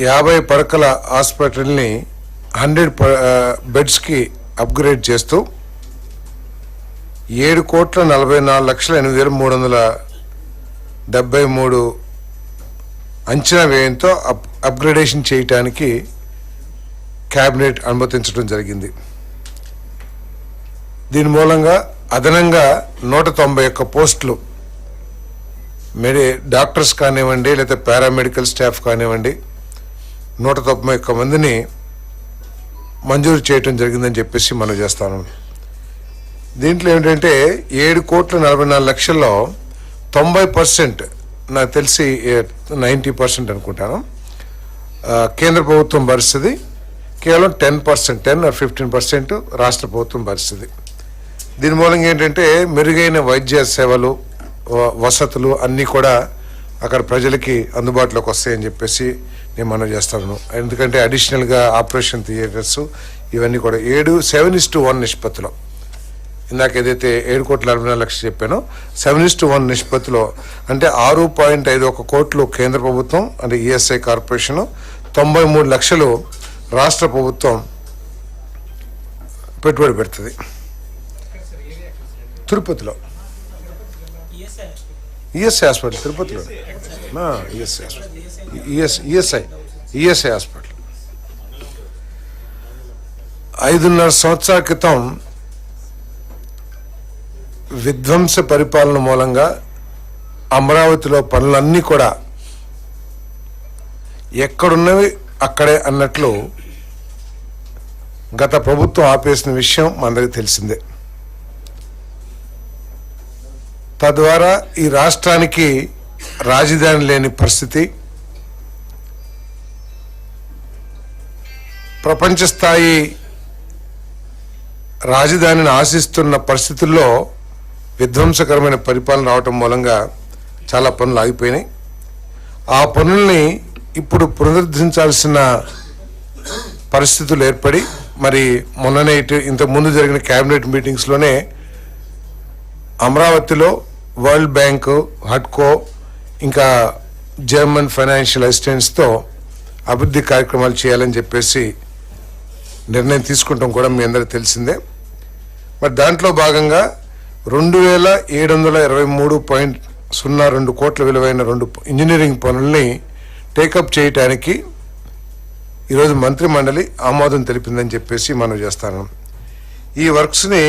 50 పడకల హాస్పిటల్ని 100 బెడ్స్కి అప్గ్రేడ్ చేస్తూ 7,44,08,373 అంచనా వ్యయంతో అప్గ్రేడేషన్ చేయటానికి క్యాబినెట్ అనుమతించడం జరిగింది. దీని మూలంగా అదనంగా 191 పోస్టులు డాక్టర్స్ కానివ్వండి, లేదా పారామెడికల్ స్టాఫ్ కానివ్వండి, 191 మందిని మంజూరు చేయటం జరిగిందని చెప్పేసి మనం చేస్తాను. దీంట్లో ఏంటంటే 7,44,00,000లో 90%, నాకు తెలిసి 90% అనుకుంటాను, కేంద్ర ప్రభుత్వం భరిస్తుంది. కేవలం 10%, 10 or 15% రాష్ట్ర ప్రభుత్వం భరిస్తుంది. దీని మూలంగా ఏంటంటే మెరుగైన వైద్య సేవలు, వసతులు అన్నీ కూడా అక్కడ ప్రజలకి అందుబాటులోకి వస్తాయని చెప్పేసి నేను మనం చేస్తాను. ఎందుకంటే అడిషనల్గా ఆపరేషన్ థియేటర్స్ ఇవన్నీ కూడా 7:1 నిష్పత్తిలో, ఇందాక ఏదైతే 7,44,00,000 చెప్పానో 7:1 నిష్పత్తిలో, అంటే 6.51 కోట్లు కేంద్ర ప్రభుత్వం అంటే ఈఎస్ఐ కార్పొరేషను, 93 లక్షలు రాష్ట్ర ప్రభుత్వం పెట్టుబడి పెడుతుంది. తిరుపతిలో ఈఎస్ఐ హాస్పిటల్, తిరుపతిలో ఈఎస్ఐ హాస్పిటల్ 5.5 సంవత్సరాల క్రితం విధ్వంస పరిపాలన మూలంగా అమరావతిలో పనులన్నీ కూడా ఎక్కడున్నవి అక్కడే అన్నట్లు గత ప్రభుత్వం ఆపేసిన విషయం మనందరికీ తెలిసిందే. తద్వారా ఈ రాష్ట్రానికి రాజధాని లేని పరిస్థితి, ప్రపంచ స్థాయి రాజధానిని ఆశిస్తున్న పరిస్థితుల్లో విధ్వంసకరమైన పరిపాలన రావటం మూలంగా చాలా పనులు ఆగిపోయినాయి. ఆ పనుల్ని ఇప్పుడు పునరుద్ధరించాల్సిన పరిస్థితులు ఏర్పడి, మరి మొన్ననే ఇంతకుముందు జరిగిన క్యాబినెట్ మీటింగ్స్లోనే అమరావతిలో వరల్డ్ బ్యాంకు, హడ్కో, ఇంకా జర్మన్ ఫైనాన్షియల్ అసిస్టెంట్స్తో అభివృద్ధి కార్యక్రమాలు చేయాలని చెప్పేసి నిర్ణయం తీసుకుంటాం కూడా మీ అందరికీ తెలిసిందే. మరి దాంట్లో భాగంగా 2,723.02 కోట్ల విలువైన 2 ఇంజనీరింగ్ పనుల్ని టేకప్ చేయటానికి ఈరోజు మంత్రి మండలి ఆమోదం తెలిపిందని చెప్పేసి మనం చేస్తాను. ఈ వర్క్స్ని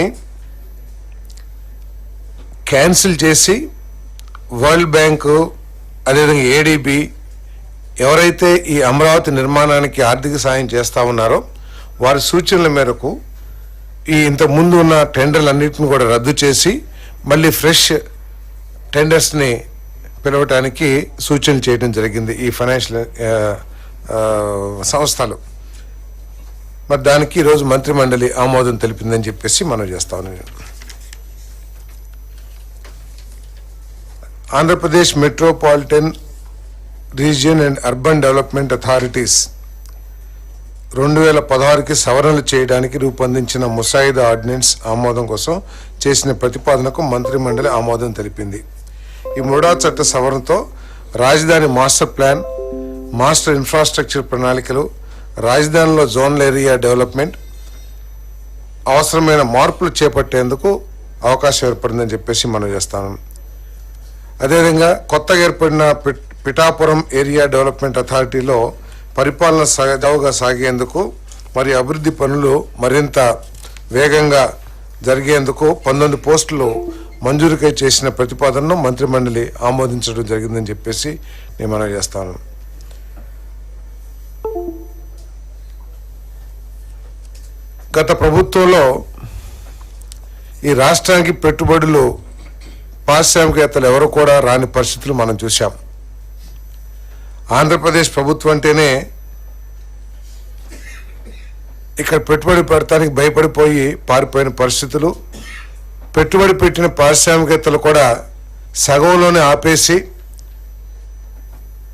క్యాన్సిల్ చేసి వరల్డ్ బ్యాంకు, అదేవిధంగా ఏడీబీ ఎవరైతే ఈ అమరావతి నిర్మాణానికి ఆర్థిక సాయం చేస్తూ ఉన్నారో వారి సూచనల మేరకు ఈ ఇంతకుముందు ఉన్న టెండర్లన్నింటిని కూడా రద్దు చేసి మళ్ళీ ఫ్రెష్ టెండర్స్ని పిలవటానికి సూచనలు చేయడం జరిగింది ఈ ఫైనాన్షియల్ సంస్థలు. మరి దానికి ఈరోజు మంత్రి మండలి ఆమోదం తెలిపిందని చెప్పేసి మనం చేస్తాను. Andhra Pradesh metropolitan region and urban development authorities 2016కి సవరణలు చేయడానికి రూపొందించిన ముసాయిదా ఆర్డినెన్స్ ఆమోదం కోసం చేసిన ప్రతిపాదనకు మంత్రి మండలి ఆమోదం తెలిపింది. ఈ 3వ చట్ట సవరణతో రాజధాని మాస్టర్ ప్లాన్, మాస్టర్ ఇన్ఫ్రాస్ట్రక్చర్ ప్రణాళికలు, రాజధానిలో జోనల్ ఏరియా డెవలప్మెంట్ అవసరమైన మార్పులు చేపట్టేందుకు అవకాశం ఏర్పడిందని చెప్పేసి మనం చేస్తాను. అదేవిధంగా కొత్తగా ఏర్పడిన పిఠాపురం ఏరియా డెవలప్మెంట్ అథారిటీలో పరిపాలన సజావుగా సాగేందుకు మరియు అభివృద్ధి పనులు మరింత వేగంగా జరిగేందుకు 19 పోస్టులు మంజూరుకై చేసిన ప్రతిపాదనను మంత్రి మండలి ఆమోదించడం జరిగిందని చెప్పేసి నేను మనం చేస్తాను. గత ప్రభుత్వంలో ఈ రాష్ట్రానికి పెట్టుబడులు పారిశ్రామికవేత్తలు ఎవరు కూడా రాని పరిస్థితులు మనం చూసాం. ఆంధ్రప్రదేశ్ ప్రభుత్వం అంటేనే ఇక్కడ పెట్టుబడి పెడతానికి భయపడిపోయి పారిపోయిన పరిస్థితులు, పెట్టుబడి పెట్టిన పారిశ్రామికవేత్తలు కూడా సగంలోనే ఆపేసి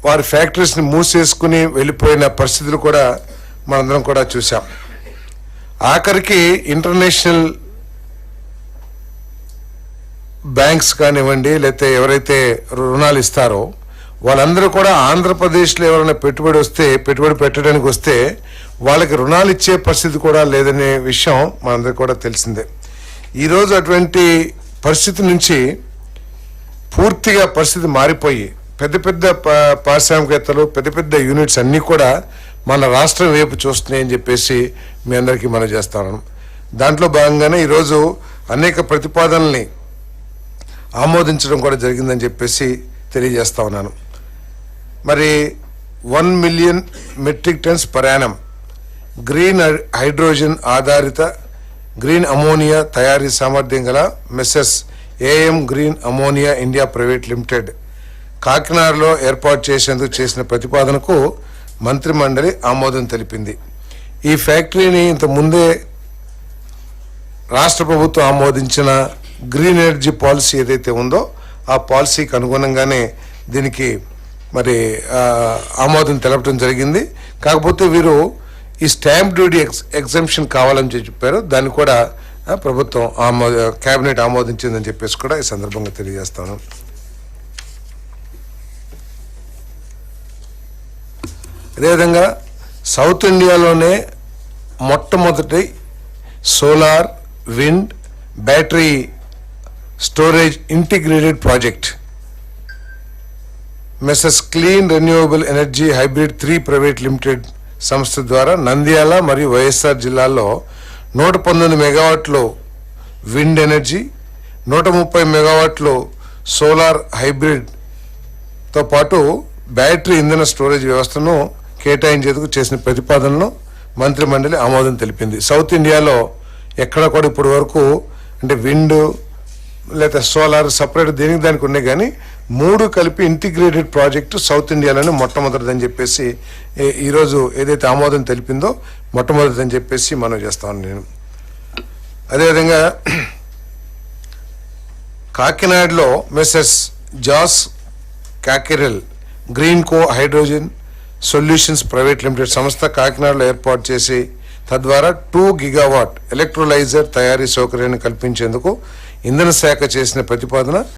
వారి ఫ్యాక్టరీస్ని మూసేసుకుని వెళ్ళిపోయిన పరిస్థితులు కూడా మనందరం కూడా చూసాం. ఆఖరికి ఇంటర్నేషనల్ బ్యాంక్స్ కానివ్వండి, లేకపోతే ఎవరైతే రుణాలు ఇస్తారో వాళ్ళందరూ కూడా ఆంధ్రప్రదేశ్లో ఎవరైనా పెట్టుబడి పెట్టడానికి వస్తే వాళ్ళకి రుణాలు ఇచ్చే పరిస్థితి కూడా లేదనే విషయం మనందరికీ కూడా తెలిసిందే. ఈరోజు అటువంటి పరిస్థితి నుంచి పూర్తిగా పరిస్థితి మారిపోయి పెద్ద పెద్ద పారిశ్రామికవేత్తలు పెద్ద పెద్ద యూనిట్స్ అన్నీ కూడా మన రాష్ట్రం వైపు చూస్తున్నాయని చెప్పేసి మీ అందరికీ మనం చేస్తాను. దాంట్లో భాగంగానే ఈరోజు అనేక ప్రతిపాదనల్ని ఆమోదించడం కూడా జరిగిందని చెప్పేసి తెలియజేస్తా ఉన్నాను. మరి 1 million metric tons per annum green hydrogen ఆధారిత గ్రీన్ అమోనియా తయారీ సామర్థ్యం గల messes AM green ammonia India private limited కాకినాడలో ఏర్పాటు చేసేందుకు చేసిన ప్రతిపాదనకు మంత్రి మండలి ఆమోదం తెలిపింది. ఈ ఫ్యాక్టరీని ఇంతకుముందే రాష్ట్ర ప్రభుత్వం ఆమోదించిన గ్రీన్ ఎనర్జీ పాలసీ ఏదైతే ఉందో ఆ పాలసీకి అనుగుణంగానే దీనికి మరి ఆమోదం తెలపడం జరిగింది. కాకపోతే వీరు ఈ స్టాంప్ డ్యూటీ ఎగ్జంప్షన్ కావాలని చెప్పారు. దాన్ని కూడా ప్రభుత్వం కేబినెట్ ఆమోదించిందని చెప్పేసి కూడా ఈ సందర్భంగా తెలియజేస్తాను. అదేవిధంగా సౌత్ ఇండియాలోనే మొట్టమొదటి solar, wind, battery storage integrated project messes clean renewable energy hybrid 3 private limited సంస్థ ద్వారా నంద్యాల మరియు వైఎస్ఆర్ జిల్లాల్లో 119 మెగావాట్లు విండ్ ఎనర్జీ, 130 మెగావాట్లు సోలార్ హైబ్రిడ్తో పాటు బ్యాటరీ ఇంధన స్టోరేజ్ వ్యవస్థను కేటాయించేందుకు చేసిన ప్రతిపాదనను మంత్రి మండలి ఆమోదం తెలిపింది. సౌత్ ఇండియాలో ఎక్కడ కూడా ఇప్పటి వరకు అంటే విండ్ లేదా సోలార్ సపరేట్ దానికి ఉన్నాయి, కానీ 3 కలిపి ఇంటిగ్రేటెడ్ ప్రాజెక్టు సౌత్ ఇండియాలోనే మొట్టమొదటిదని చెప్పేసి ఈరోజు ఏదైతే ఆమోదం తెలిపిందో మొట్టమొదటిదని చెప్పేసి మనం చేస్తాను నేను. అదేవిధంగా కాకినాడలో మెస్సెస్ జాస్ కాకెరెల్ గ్రీన్ కో హైడ్రోజన్ సొల్యూషన్స్ ప్రైవేట్ లిమిటెడ్ సంస్థ కాకినాడలో ఏర్పాటు చేసి తద్వారా 2 గిగావాట్ ఎలక్ట్రోలైజర్ తయారీ సౌకర్యాన్ని కల్పించేందుకు ఇంధన శాఖ చేసిన ప్రతిపాదన